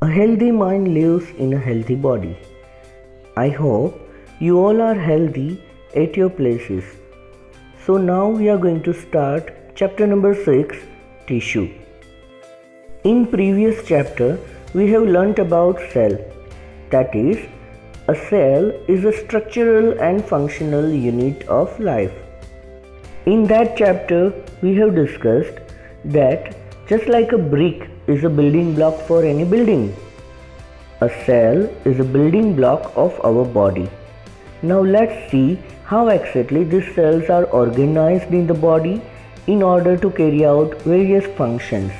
A healthy mind lives in a healthy body. I hope you all are healthy at your places. So now we are going to start chapter number 6, tissue. In previous chapter we have learnt about cell. That is, a cell is a structural and functional unit of life. In that chapter we have discussed that just like a brick is a building block for any building, a cell is a building block of our body. Now let's see how exactly these cells are organized in the body in order to carry out various functions.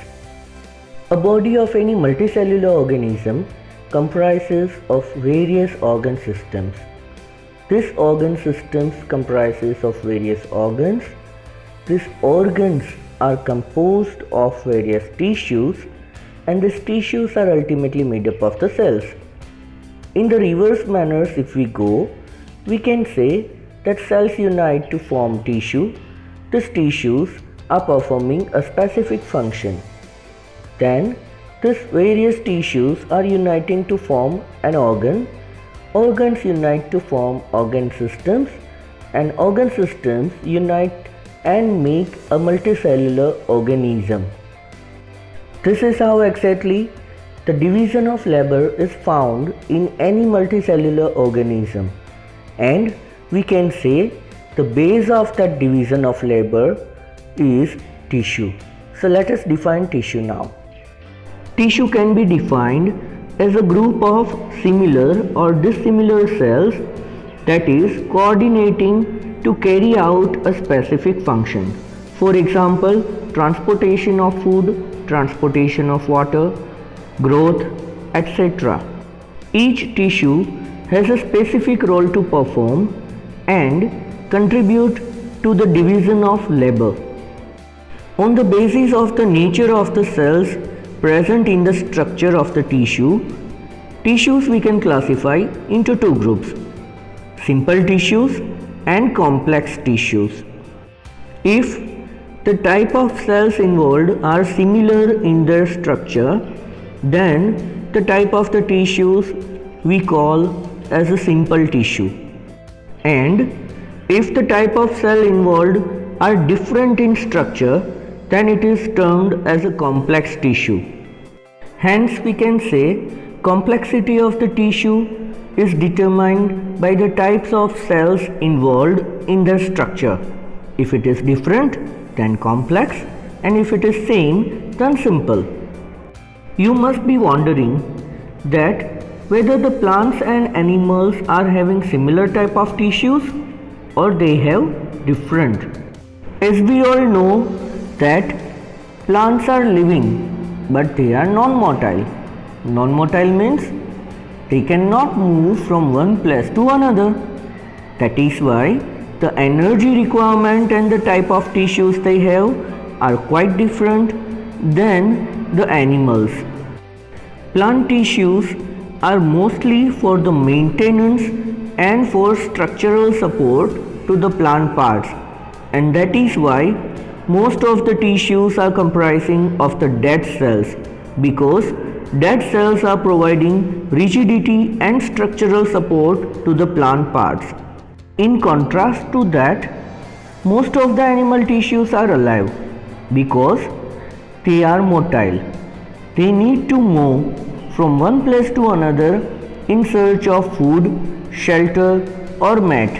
A body of any multicellular organism comprises of various organ systems. These organ systems comprises of various organs. These organs are composed of various tissues, and these tissues are ultimately made up of the cells. In the reverse manners, if we go, we can say that cells unite to form tissue. These tissues are performing a specific function. Then these various tissues are uniting to form an organ. Organs unite to form organ systems, and organ systems unite and make a multicellular organism. This is how exactly the division of labor is found in any multicellular organism, and we can say the base of that division of labor is tissue. So let us define tissue now. Tissue can be defined as a group of similar or dissimilar cells that is coordinating to carry out a specific function. For example, transportation of food, transportation of water, growth, etc. Each tissue has a specific role to perform and contribute to the division of labor. On the basis of the nature of the cells present in the structure of the tissues we can classify into two groups: simple tissues and complex tissues. If the type of cells involved are similar in their structure, then the type of the tissues we call as a simple tissue. And if the type of cell involved are different in structure, then it is termed as a complex tissue. Hence we can say complexity of the tissue is determined by the types of cells involved in their structure. If it is different, then complex, and if it is same, then simple. You must be wondering that whether the plants and animals are having similar type of tissues or they have different. As we all know that plants are living but they are non-motile. Non-motile means they cannot move from one place to another. That is why the energy requirement and the type of tissues they have are quite different than the animals. Plant tissues are mostly for the maintenance and for structural support to the plant parts, and that is why most of the tissues are comprising of the dead cells, because dead cells are providing rigidity and structural support to the plant parts. In contrast to that, most of the animal tissues are alive because they are motile. They need to move from one place to another in search of food, shelter or mat,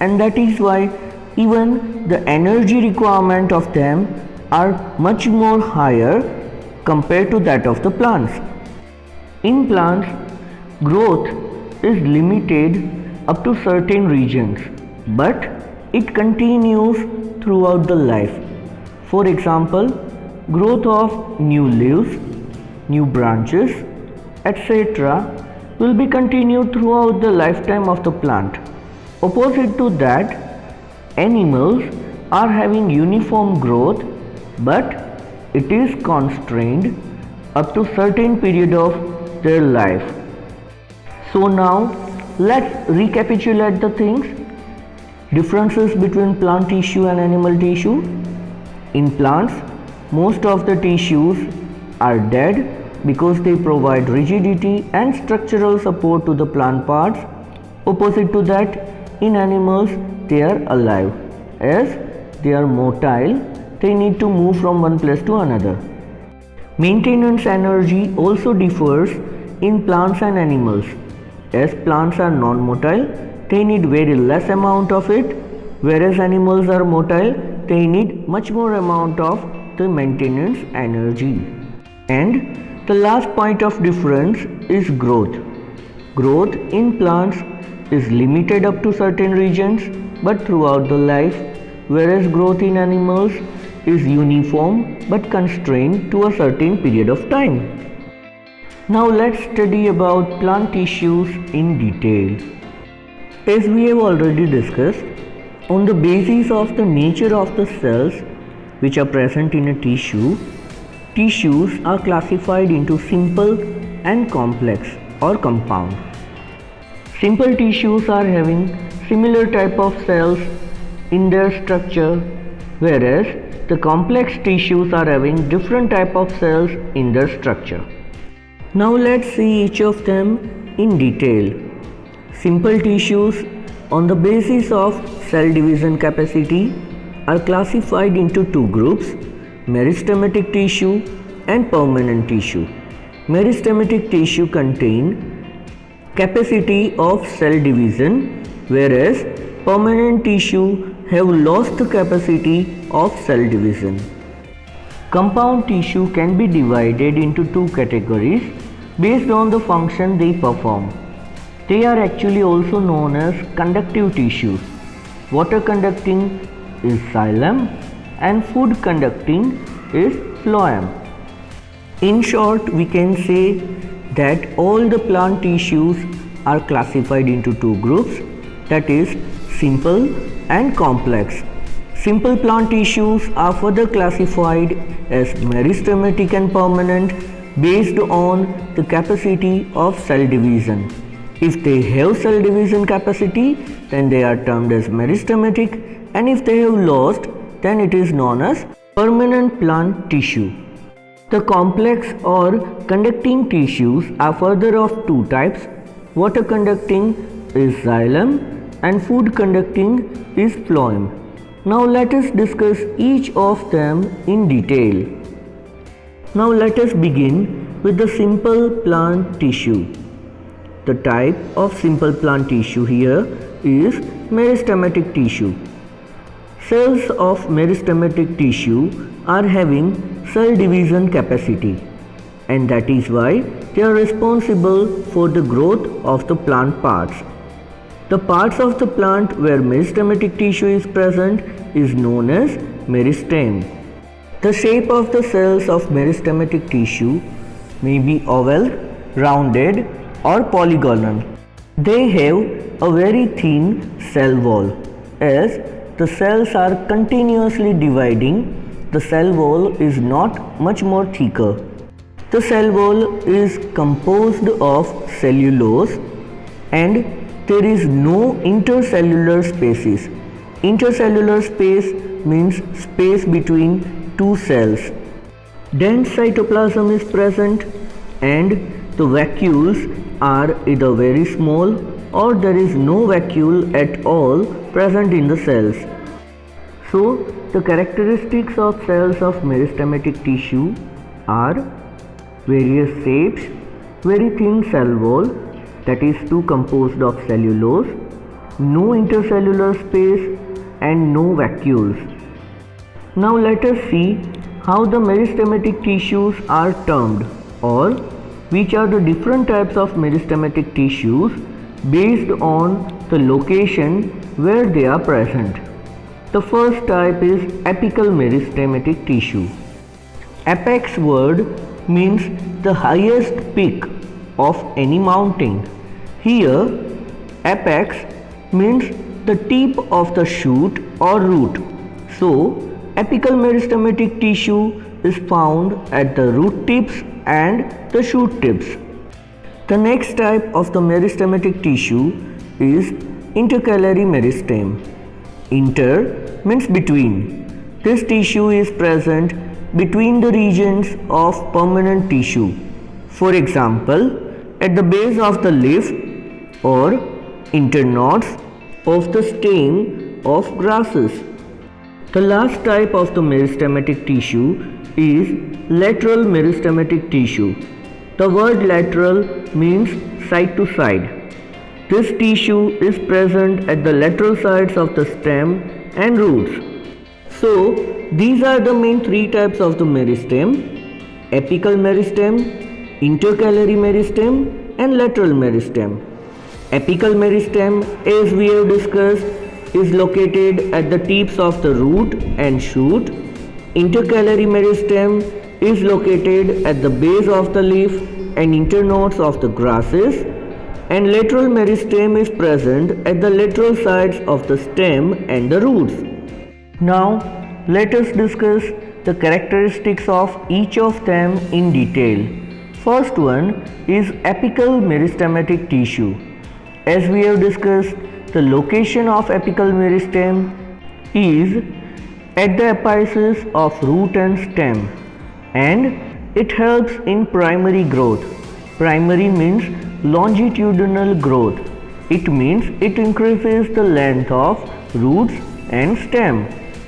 and that is why even the energy requirement of them are much more higher compared to that of the plants. In plants, growth is limited up to certain regions, but it continues throughout the life. For example, growth of new leaves, new branches, etc. will be continued throughout the lifetime of the plant. Opposite to that, animals are having uniform growth, but it is constrained up to certain period of their life. So now let's recapitulate the things. Differences between plant tissue and animal tissue. In plants, most of the tissues are dead because they provide rigidity and structural support to the plant parts. Opposite to that, in animals, they are alive. As they are motile, they need to move from one place to another. Maintenance energy also differs in plants and animals. As plants are non-motile, they need very less amount of it, whereas animals are motile, they need much more amount of the maintenance energy. And the last point of difference is growth. Growth in plants is limited up to certain regions but throughout the life, whereas growth in animals is uniform but constrained to a certain period of time. Now let's study about plant tissues in detail. As we have already discussed, on the basis of the nature of the cells which are present in a tissue, tissues are classified into simple and complex or compound. Simple tissues are having similar type of cells in their structure, whereas the complex tissues are having different type of cells in their structure. Now let's see each of them in detail. Simple tissues on the basis of cell division capacity are classified into two groups: meristematic tissue and permanent tissue. Meristematic tissue contain capacity of cell division, whereas permanent tissue have lost the capacity of cell division. Compound tissue can be divided into two categories based on the function they perform. They are actually also known as conductive tissues. Water conducting is xylem and food conducting is phloem. In short, we can say that all the plant tissues are classified into two groups, that is simple and complex. Simple plant tissues are further classified as meristematic and permanent based on the capacity of cell division. If they have cell division capacity, then they are termed as meristematic, and if they have lost, then it is known as permanent plant tissue. The complex or conducting tissues are further of two types. Water conducting is xylem and food conducting is phloem. Now let us discuss each of them in detail. Now let us begin with the simple plant tissue. The type of simple plant tissue here is meristematic tissue. Cells of meristematic tissue are having cell division capacity, and that is why they are responsible for the growth of the plant parts. The parts of the plant where meristematic tissue is present is known as meristem. The shape of the cells of meristematic tissue may be oval, rounded or polygonal. They have a very thin cell wall. As the cells are continuously dividing, the cell wall is not much more thicker. The cell wall is composed of cellulose and there is no intercellular spaces. Intercellular space means space between two cells. Dense cytoplasm is present and the vacuoles are either very small or there is no vacuole at all present in the cells. So, the characteristics of cells of meristematic tissue are various shapes, very thin cell wall, that is two composed of cellulose, no intercellular space and no vacuoles. Now let us see how the meristematic tissues are termed, or which are the different types of meristematic tissues based on the location where they are present. The first type is apical meristematic tissue. Apex word means the highest peak of any mountain. Here, apex means the tip of the shoot or root. So, apical meristematic tissue is found at the root tips and the shoot tips. The next type of the meristematic tissue is intercalary meristem. Inter means between. This tissue is present between the regions of permanent tissue. For example, at the base of the leaf or internodes of the stem of grasses. The last type of the meristematic tissue is lateral meristematic tissue. The word lateral means side to side. This tissue is present at the lateral sides of the stem and roots. So, these are the main three types of the meristem: apical meristem, intercalary meristem and lateral meristem. Apical meristem, as we have discussed, is located at the tips of the root and shoot. Intercalary meristem is located at the base of the leaf and internodes of the grasses, and lateral meristem is present at the lateral sides of the stem and the roots. Now, let us discuss the characteristics of each of them in detail. First one is apical meristematic tissue. As we have discussed, the location of apical meristem is at the apices of root and stem, and it helps in primary growth. Primary means longitudinal growth. It means it increases the length of roots and stem,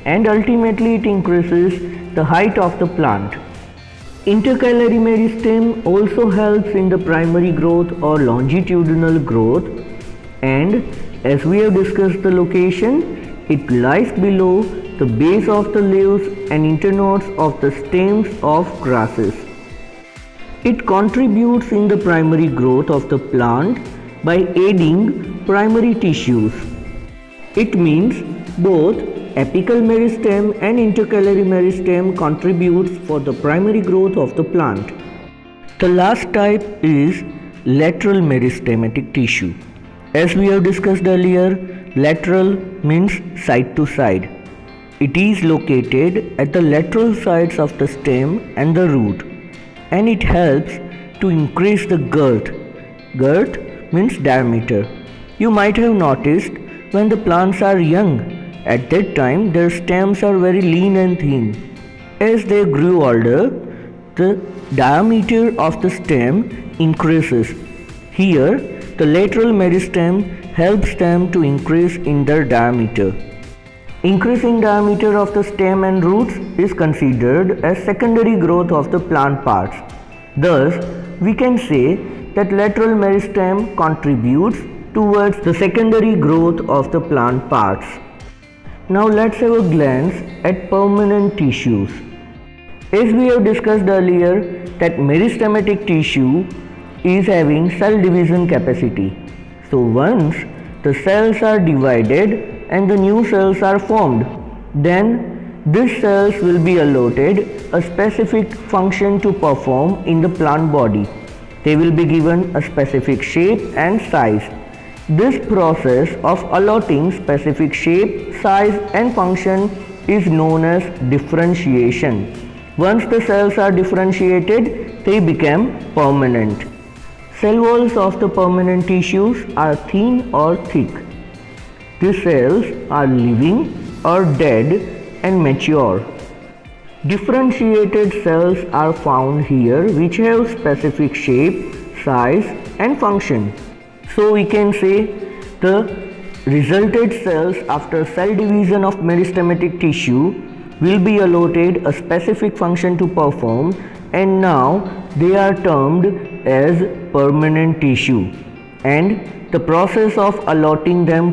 and ultimately it increases the height of the plant. Intercalary meristem also helps in the primary growth or longitudinal growth, and as we have discussed the location, it lies below the base of the leaves and internodes of the stems of grasses. It contributes in the primary growth of the plant by aiding primary tissues. It means both apical meristem and intercalary meristem contributes for the primary growth of the plant. The last type is lateral meristematic tissue. As we have discussed earlier, lateral means side to side. It is located at the lateral sides of the stem and the root, and it helps to increase the girth. Girth means diameter. You might have noticed when the plants are young, at that time their stems are very lean and thin. As they grew older, the diameter of the stem increases. Here, the lateral meristem helps them to increase in their diameter. Increasing diameter of the stem and roots is considered as secondary growth of the plant parts. Thus, we can say that lateral meristem contributes towards the secondary growth of the plant parts. Now let's have a glance at permanent tissues. As we have discussed earlier, that meristematic tissue is having cell division capacity. So once the cells are divided and the new cells are formed, then these cells will be allotted a specific function to perform in the plant body. They will be given a specific shape and size. This process of allotting specific shape, size and function is known as differentiation. Once the cells are differentiated, they become permanent. Cell walls of the permanent tissues are thin or thick. These cells are living or dead and mature. Differentiated cells are found here which have specific shape, size and function. So we can say the resulted cells after cell division of meristematic tissue will be allotted a specific function to perform, and now they are termed as permanent tissue, and the process of allotting them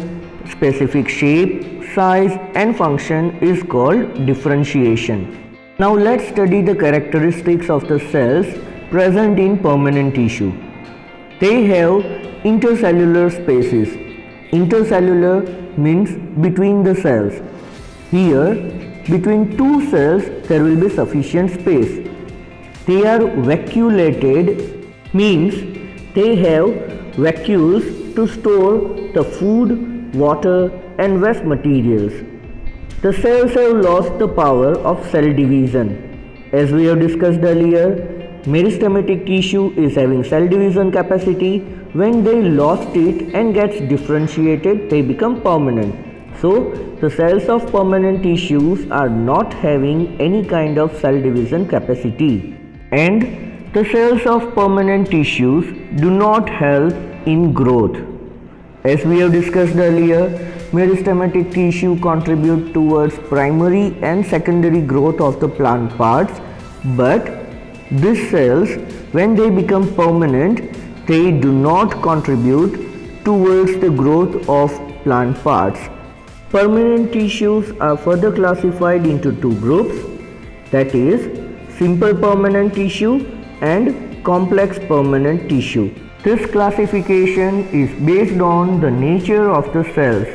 specific shape, size and function is called differentiation. Now let's study the characteristics of the cells present in permanent tissue. They have intercellular spaces. Intercellular means between the cells. Here, between two cells there will be sufficient space. They are vacuolated, means they have vacuoles to store the food, water and waste materials. The cells have lost the power of cell division. As we have discussed earlier, meristematic tissue is having cell division capacity. When they lost it and gets differentiated, they become permanent. So, the cells of permanent tissues are not having any kind of cell division capacity, and The cells of permanent tissues do not help in growth. As we have discussed earlier, meristematic tissue contribute towards primary and secondary growth of the plant parts, but these cells, when they become permanent, they do not contribute towards the growth of plant parts. Permanent tissues are further classified into two groups, that is, simple permanent tissue and complex permanent tissue. This classification is based on the nature of the cells.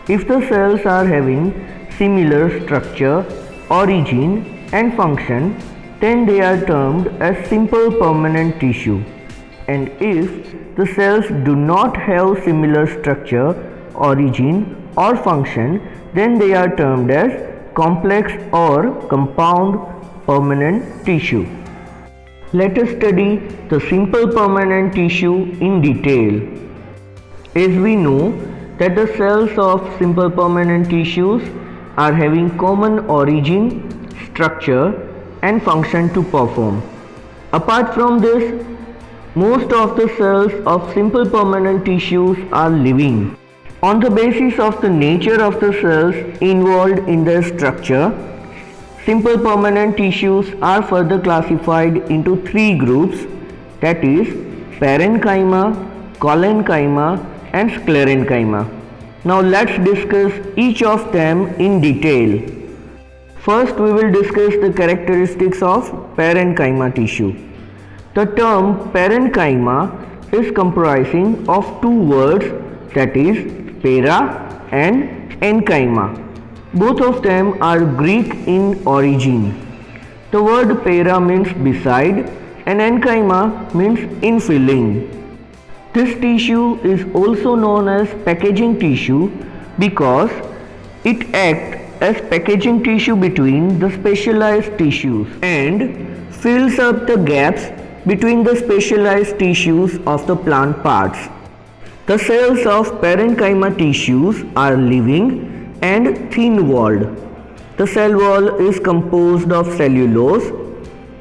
If the cells are having similar structure, origin and function, then they are termed as simple permanent tissue. And if the cells do not have similar structure, origin or function, then they are termed as complex or compound permanent tissue. Let us study the simple permanent tissue in detail. As we know that the cells of simple permanent tissues are having common origin, structure and function to perform. Apart from this, most of the cells of simple permanent tissues are living. On the basis of the nature of the cells involved in their structure, simple permanent tissues are further classified into three groups, that is, parenchyma, collenchyma and sclerenchyma. Now let's discuss each of them in detail. First, we will discuss the characteristics of parenchyma tissue. The term parenchyma is comprising of two words, that is, para and enchyma. Both of them are Greek in origin. The word para means beside and enchyma means infilling. This tissue is also known as packaging tissue because it acts as packaging tissue between the specialized tissues and fills up the gaps between the specialized tissues of the plant parts. The cells of parenchyma tissues are living and thin-walled. The cell wall is composed of cellulose.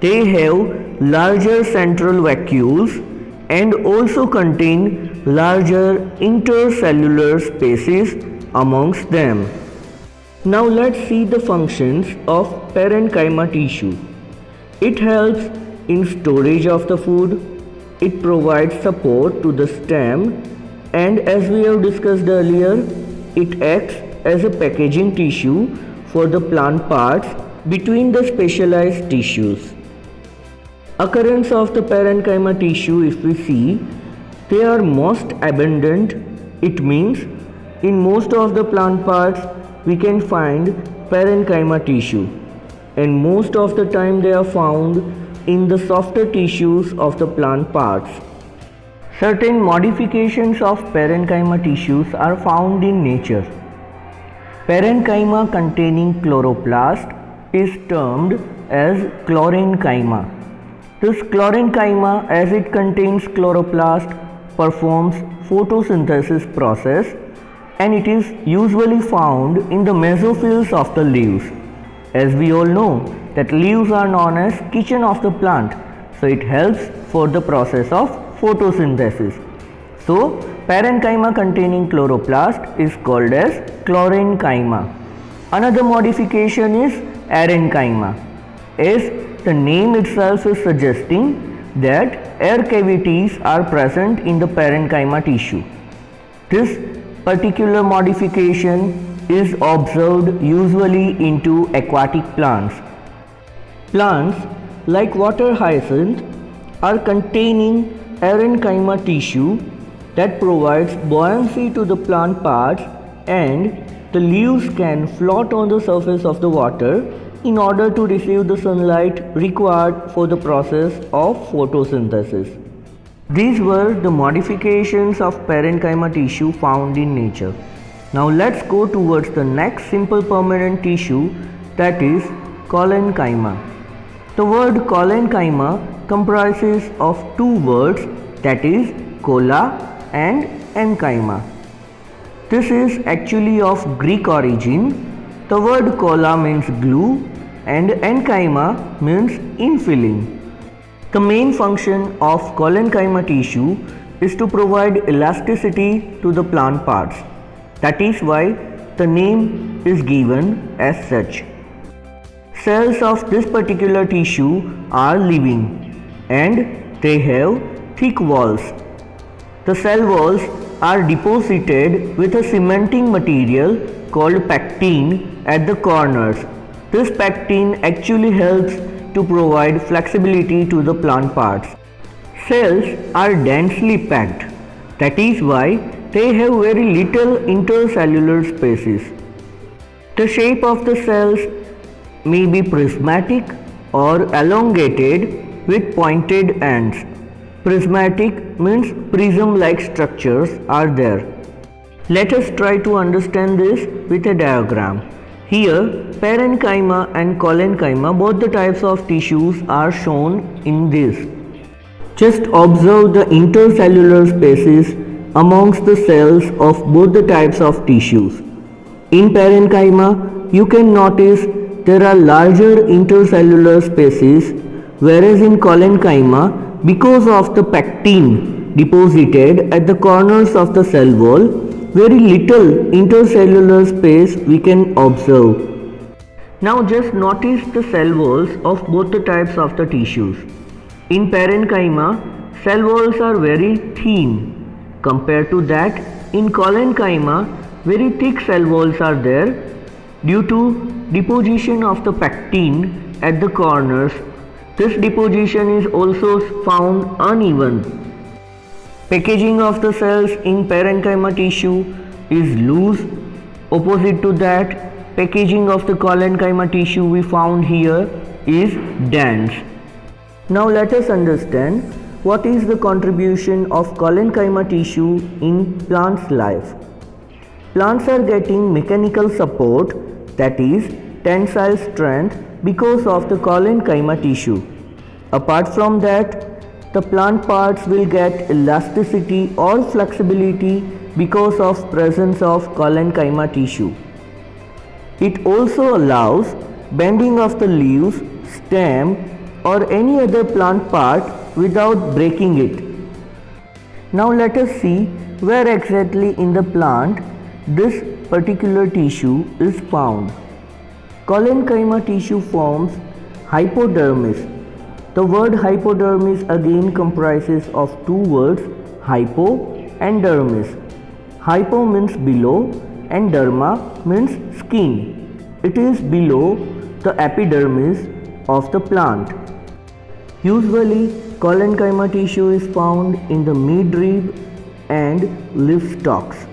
They have larger central vacuoles and also contain larger intercellular spaces amongst them. Now let's see the functions of parenchyma tissue. It helps in storage of the food. It provides support to the stem, and as we have discussed earlier, it acts as a packaging tissue for the plant parts between the specialized tissues. Occurrence of the parenchyma tissue, if we see, they are most abundant. It means in most of the plant parts we can find parenchyma tissue, and most of the time they are found in the softer tissues of the plant parts. Certain modifications of parenchyma tissues are found in nature. Parenchyma containing chloroplast is termed as chlorenchyma. This chlorenchyma, as it contains chloroplast, performs photosynthesis process, and it is usually found in the mesophyll of the leaves. As we all know that leaves are known as kitchen of the plant, so it helps for the process of photosynthesis. So parenchyma containing chloroplast is called as chlorenchyma. Another modification is arenchyma. As the name itself is suggesting that air cavities are present in the parenchyma tissue. This particular modification is observed usually into aquatic plants. Plants like water hyacinth are containing arenchyma tissue that provides buoyancy to the plant parts, and the leaves can float on the surface of the water in order to receive the sunlight required for the process of photosynthesis. These were the modifications of parenchyma tissue found in nature. Now let's go towards the next simple permanent tissue, that is collenchyma. The word collenchyma comprises of two words, that is colla and enchyma. This is actually of Greek origin. The word colla means glue and enchyma means infilling. The main function of collenchyma tissue is to provide elasticity to the plant parts. That is why the name is given as such. Cells of this particular tissue are living and they have thick walls. The cell walls are deposited with a cementing material called pectin at the corners. This pectin actually helps to provide flexibility to the plant parts. Cells are densely packed. That is why they have very little intercellular spaces. The shape of the cells may be prismatic or elongated with pointed ends. Prismatic means prism-like structures are there. Let us try to understand this with a diagram. Here, parenchyma and collenchyma, both the types of tissues are shown in this. Just observe the intercellular spaces amongst the cells of both the types of tissues. In parenchyma, you can notice there are larger intercellular spaces, whereas in collenchyma, because of the pectin deposited at the corners of the cell wall, very little intercellular space we can observe. Now just notice the cell walls of both the types of the tissues. In parenchyma, cell walls are very thin. Compared to that, in collenchyma, very thick cell walls are there due to deposition of the pectin at the corners. This deposition is also found uneven. Packaging of the cells in parenchyma tissue is loose. Opposite to that, packaging of the collenchyma tissue we found here is dense. Now let us understand what is the contribution of collenchyma tissue in plants' life. Plants are getting mechanical support, that is tensile strength, because of the collenchyma tissue. Apart from that, the plant parts will get elasticity or flexibility because of presence of collenchyma tissue. It also allows bending of the leaves, stem or any other plant part without breaking it. Now let us see where exactly in the plant this particular tissue is found. Collenchyma tissue forms hypodermis. The word hypodermis again comprises of two words, hypo and dermis. Hypo means below and derma means skin. It is below the epidermis of the plant. Usually, collenchyma tissue is found in the midrib and leaf stalks.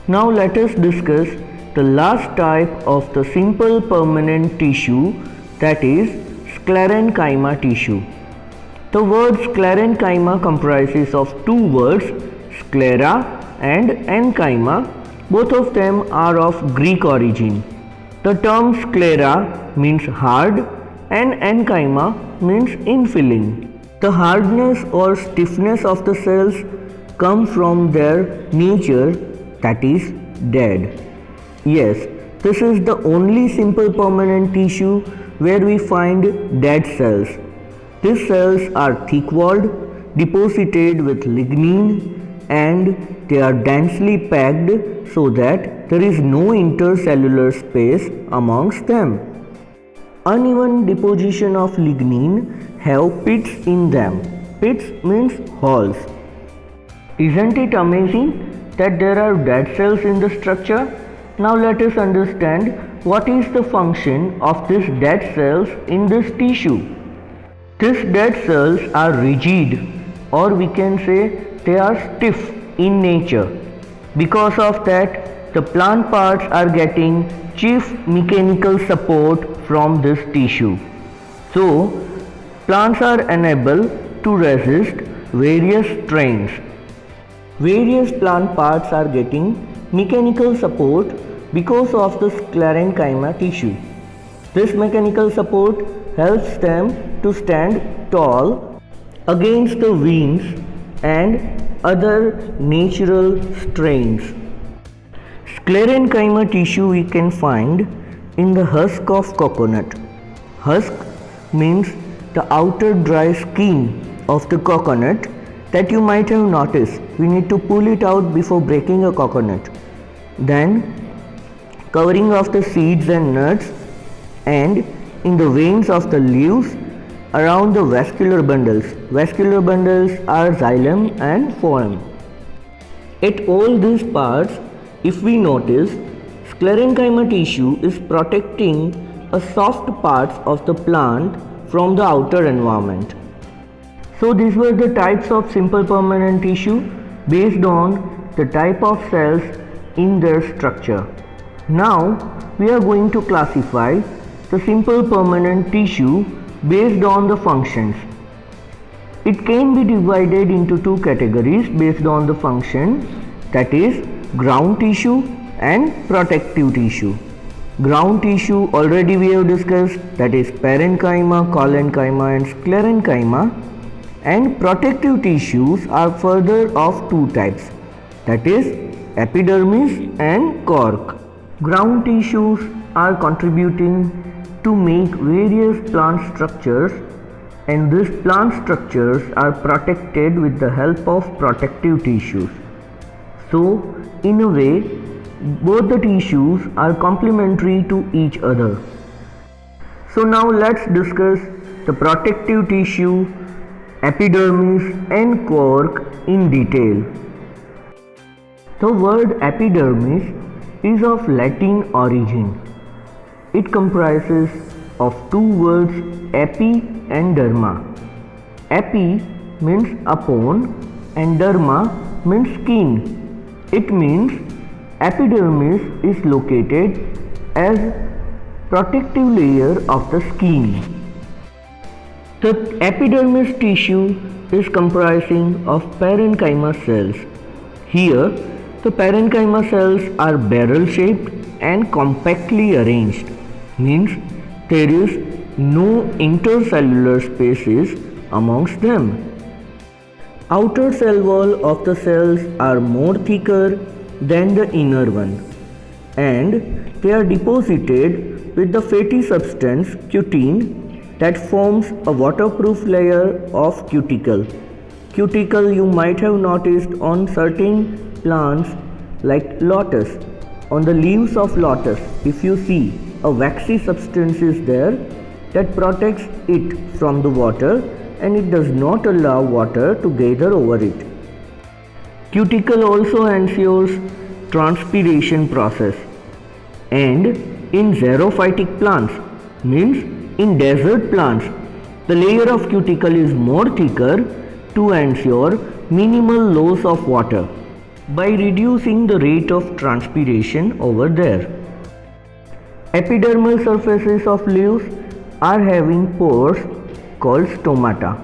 Now let us discuss the last type of the simple permanent tissue, that is sclerenchyma tissue. The word sclerenchyma comprises of two words, sclera and enchyma. Both of them are of Greek origin. The term sclera means hard and enchyma means infilling. The hardness or stiffness of the cells come from their nature, that is dead. Yes, this is the only simple permanent tissue where we find dead cells. These cells are thick-walled, deposited with lignin, and they are densely packed so that there is no intercellular space amongst them. Uneven deposition of lignin have pits in them. Pits means holes. Isn't it amazing that there are dead cells in the structure? Now let us understand what is the function of these dead cells in this tissue. These dead cells are rigid, or we can say they are stiff in nature. Because of that, the plant parts are getting chief mechanical support from this tissue. So, plants are unable to resist various strains. Various plant parts are getting mechanical support because of the sclerenchyma tissue. This mechanical support helps them to stand tall against the winds and other natural strains. Sclerenchyma tissue we can find in the husk of coconut. Husk means the outer dry skin of the coconut that you might have noticed. We need to pull it out before breaking a coconut. Then covering of the seeds and nuts, and in the veins of the leaves around the vascular bundles. Vascular bundles are xylem and phloem. At all these parts, if we notice, sclerenchyma tissue is protecting a soft parts of the plant from the outer environment. So these were the types of simple permanent tissue based on the type of cells in their structure. Now we are going to classify the simple permanent tissue based on the functions. It can be divided into two categories based on the function, that is ground tissue and protective tissue. Ground tissue already we have discussed, that is parenchyma, collenchyma and sclerenchyma, and protective tissues are further of two types, that is epidermis and cork. Ground tissues are contributing to make various plant structures, and these plant structures are protected with the help of protective tissues. So in a way, both the tissues are complementary to each other. So now let's discuss the protective tissue, epidermis and cork in detail. The word epidermis is of Latin origin. It comprises of two words, epi and derma. Epi means upon and derma means skin. It means epidermis is located as protective layer of the skin. The epidermis tissue is comprising of parenchyma cells. Here, the parenchyma cells are barrel shaped and compactly arranged, means there is no intercellular spaces amongst them. Outer cell wall of the cells are more thicker than the inner one, and they are deposited with the fatty substance cutin that forms a waterproof layer of cuticle. Cuticle you might have noticed on certain plants like lotus. On the leaves of lotus, if you see, a waxy substance is there that protects it from the water, and it does not allow water to gather over it. Cuticle also ensures transpiration process, and in xerophytic plants, means in desert plants, the layer of cuticle is more thicker to ensure minimal loss of water by reducing the rate of transpiration over there. Epidermal surfaces of leaves are having pores called stomata.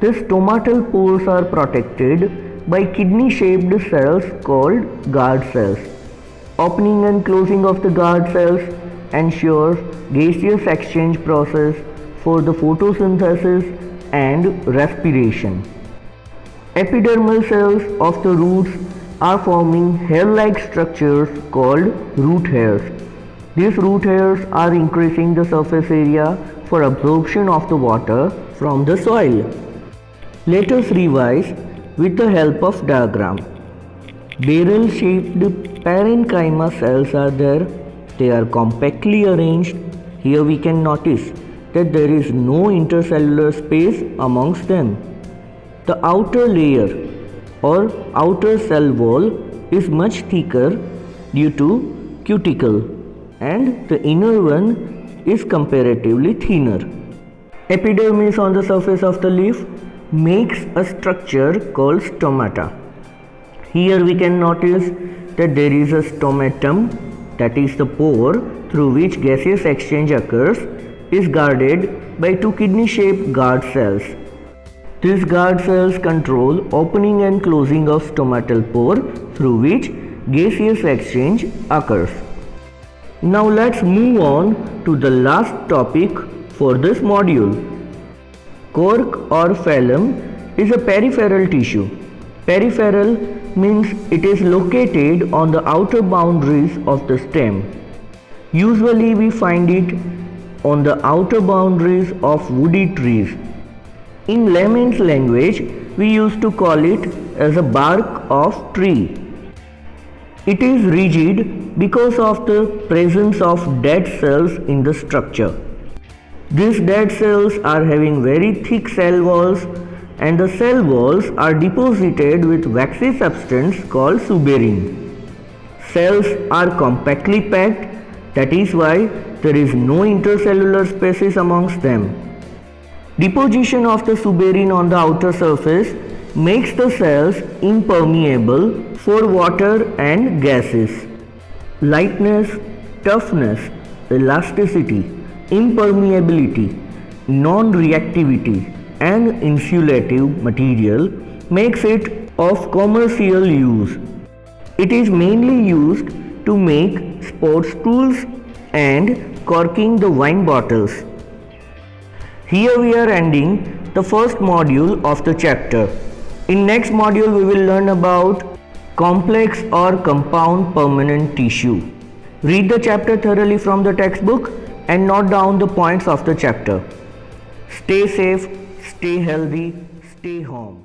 These stomatal pores are protected by kidney-shaped cells called guard cells. Opening and closing of the guard cells ensures gaseous exchange process for the photosynthesis and respiration. Epidermal cells of the roots are forming hair-like structures called root hairs. These root hairs are increasing the surface area for absorption of the water from the soil. Let us revise with the help of diagram. Barrel-shaped parenchyma cells are there. They are compactly arranged. Here we can notice that there is no intercellular space amongst them. The outer layer or outer cell wall is much thicker due to cuticle, and the inner one is comparatively thinner. Epidermis on the surface of the leaf makes a structure called stomata. Here we can notice that there is a stomatum, that is the pore through which gaseous exchange occurs, is guarded by two kidney-shaped guard cells. These guard cells control opening and closing of stomatal pore through which gaseous exchange occurs. Now let's move on to the last topic for this module. Cork or phloem is a peripheral tissue. Peripheral means it is located on the outer boundaries of the stem. Usually we find it on the outer boundaries of woody trees. In layman's language, we used to call it as a bark of tree. It is rigid because of the presence of dead cells in the structure. These dead cells are having very thick cell walls, and the cell walls are deposited with waxy substance called suberin. Cells are compactly packed, that is why there is no intercellular spaces amongst them. Deposition of the suberin on the outer surface makes the cells impermeable for water and gases. Lightness, toughness, elasticity, impermeability, non-reactivity and insulative material makes it of commercial use. It is mainly used to make sports tools and corking the wine bottles. Here we are ending the first module of the chapter. In next module we will learn about complex or compound permanent tissue. Read the chapter thoroughly from the textbook and note down the points of the chapter. Stay safe, stay healthy, stay home.